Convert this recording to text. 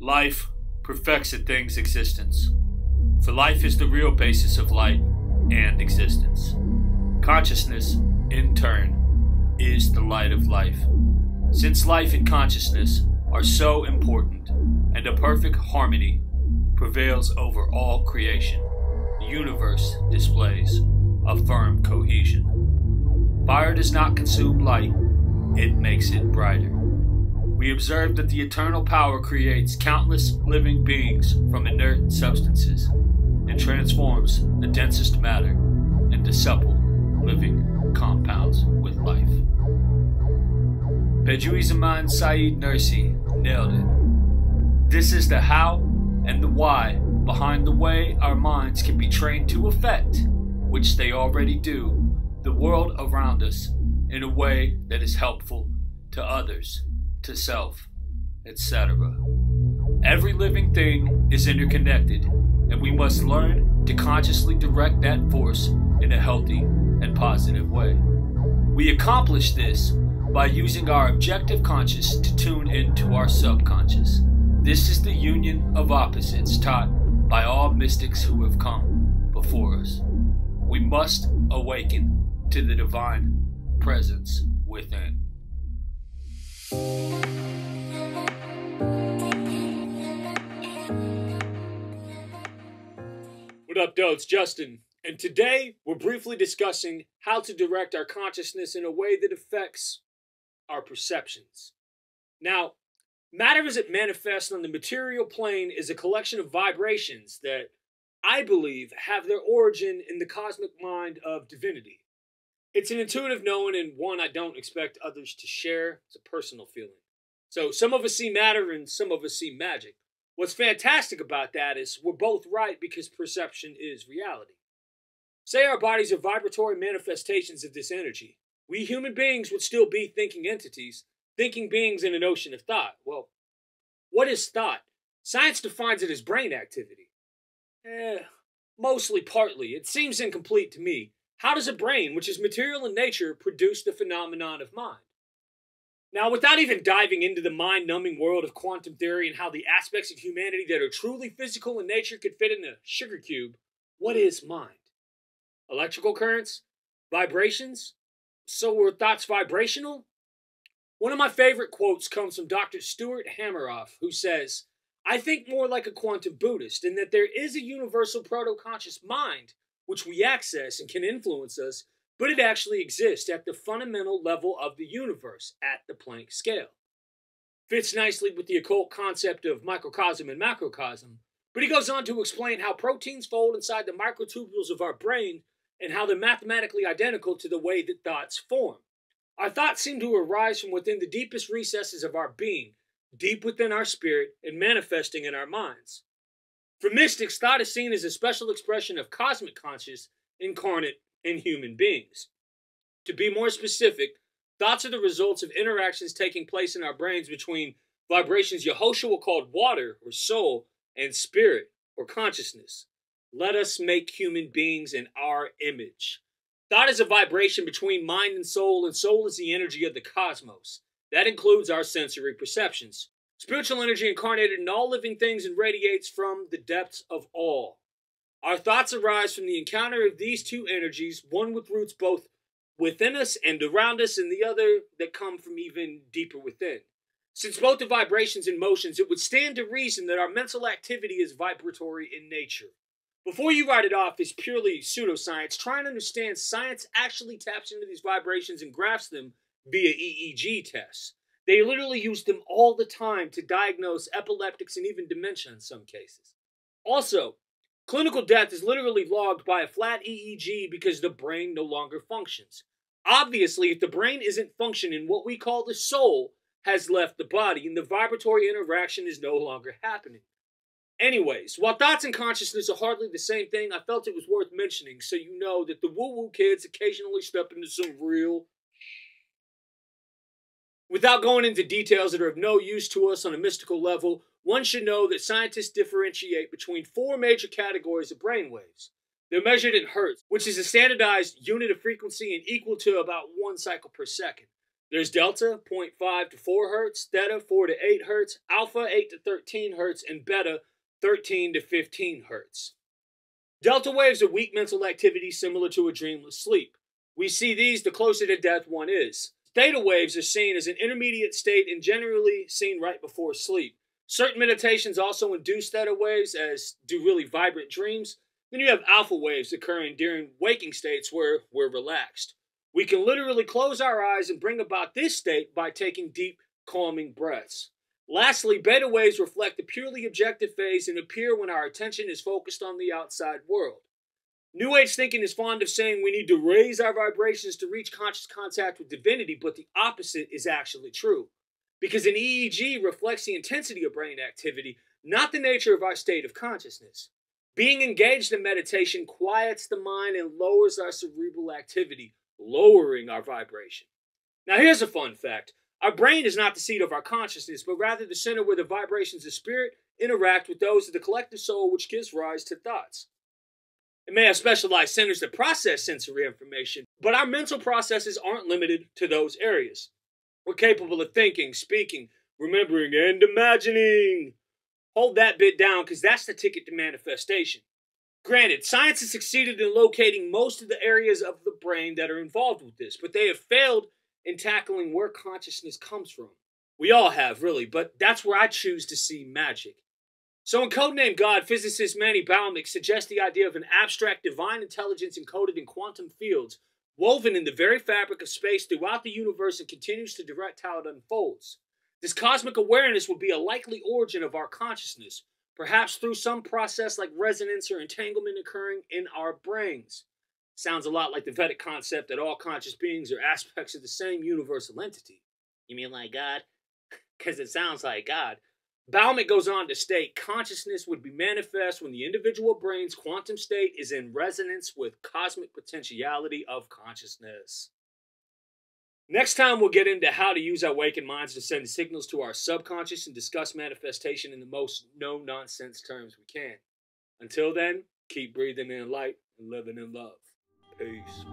Life perfects a thing's existence, for life is the real basis of light and existence. Consciousness, in turn, is the light of life. Since life and consciousness are so important, and a perfect harmony prevails over all creation, the universe displays a firm cohesion. Fire does not consume light, it makes it brighter. We observe that the eternal power creates countless living beings from inert substances and transforms the densest matter into supple, living compounds with life. Bediüzzaman Said Nursi nailed it. This is the how and the why behind the way our minds can be trained to affect, which they already do, the world around us in a way that is helpful to others, to self, etc. Every living thing is interconnected, and we must learn to consciously direct that force in a healthy and positive way. We accomplish this by using our objective conscious to tune into our subconscious. This is the union of opposites taught by all mystics who have come before us. We must awaken to the divine presence within. What up, though? It's Justin, and today we're briefly discussing how to direct our consciousness in a way that affects our perceptions. Now, matter as it manifests on the material plane is a collection of vibrations that I believe have their origin in the cosmic mind of divinity. It's an intuitive knowing and one I don't expect others to share. It's a personal feeling. So some of us see matter and some of us see magic. What's fantastic about that is we're both right because perception is reality. Say our bodies are vibratory manifestations of this energy. We human beings would still be thinking entities, thinking beings in an ocean of thought. Well, what is thought? Science defines it as brain activity. Mostly partly. It seems incomplete to me. How does a brain, which is material in nature, produce the phenomenon of mind? Now, without even diving into the mind-numbing world of quantum theory and how the aspects of humanity that are truly physical in nature could fit in a sugar cube, what is mind? Electrical currents? Vibrations? So were thoughts vibrational? One of my favorite quotes comes from Dr. Stuart Hameroff, who says, "I think more like a quantum Buddhist in that there is a universal proto-conscious mind which we access and can influence us, but it actually exists at the fundamental level of the universe, at the Planck scale." Fits nicely with the occult concept of microcosm and macrocosm, but he goes on to explain how proteins fold inside the microtubules of our brain and how they're mathematically identical to the way that thoughts form. Our thoughts seem to arise from within the deepest recesses of our being, deep within our spirit and manifesting in our minds. For mystics, thought is seen as a special expression of cosmic conscious incarnate in human beings. To be more specific, thoughts are the results of interactions taking place in our brains between vibrations Yehoshua called water or soul and spirit or consciousness. Let us make human beings in our image. Thought is a vibration between mind and soul is the energy of the cosmos. That includes our sensory perceptions. Spiritual energy incarnated in all living things and radiates from the depths of all. Our thoughts arise from the encounter of these two energies, one with roots both within us and around us, and the other that come from even deeper within. Since both are vibrations and motions, it would stand to reason that our mental activity is vibratory in nature. Before you write it off as purely pseudoscience, try and understand science actually taps into these vibrations and graphs them via EEG tests. They literally use them all the time to diagnose epileptics and even dementia in some cases. Also, clinical death is literally logged by a flat EEG because the brain no longer functions. Obviously, if the brain isn't functioning, what we call the soul has left the body and the vibratory interaction is no longer happening. Anyways, while thoughts and consciousness are hardly the same thing, I felt it was worth mentioning so you know that the woo-woo kids occasionally step into some real. Without going into details that are of no use to us on a mystical level, one should know that scientists differentiate between four major categories of brainwaves. They're measured in Hertz, which is a standardized unit of frequency and equal to about 1 cycle per second. There's delta, 0.5 to 4 hertz, theta, 4 to 8 hertz, alpha, 8 to 13 hertz, and beta, 13 to 15 hertz. Delta waves are weak mental activity similar to a dreamless sleep. We see these the closer to death one is. Theta waves are seen as an intermediate state and generally seen right before sleep. Certain meditations also induce theta waves, as do really vibrant dreams. Then you have alpha waves occurring during waking states where we're relaxed. We can literally close our eyes and bring about this state by taking deep, calming breaths. Lastly, beta waves reflect the purely objective phase and appear when our attention is focused on the outside world. New Age thinking is fond of saying we need to raise our vibrations to reach conscious contact with divinity, but the opposite is actually true. Because an EEG reflects the intensity of brain activity, not the nature of our state of consciousness. Being engaged in meditation quiets the mind and lowers our cerebral activity, lowering our vibration. Now here's a fun fact. Our brain is not the seat of our consciousness, but rather the center where the vibrations of spirit interact with those of the collective soul, which gives rise to thoughts. It may have specialized centers that process sensory information, but our mental processes aren't limited to those areas. We're capable of thinking, speaking, remembering, and imagining. Hold that bit down, because that's the ticket to manifestation. Granted, science has succeeded in locating most of the areas of the brain that are involved with this, but they have failed in tackling where consciousness comes from. We all have, really, but that's where I choose to see magic. So in Codename God, physicist Manny Baumick suggests the idea of an abstract divine intelligence encoded in quantum fields, woven in the very fabric of space throughout the universe and continues to direct how it unfolds. This cosmic awareness would be a likely origin of our consciousness, perhaps through some process like resonance or entanglement occurring in our brains. Sounds a lot like the Vedic concept that all conscious beings are aspects of the same universal entity. You mean like God? Because it sounds like God. Baumick goes on to state consciousness would be manifest when the individual brain's quantum state is in resonance with cosmic potentiality of consciousness. Next time we'll get into how to use our waking minds to send signals to our subconscious and discuss manifestation in the most no-nonsense terms we can. Until then, keep breathing in light and living in love. Peace.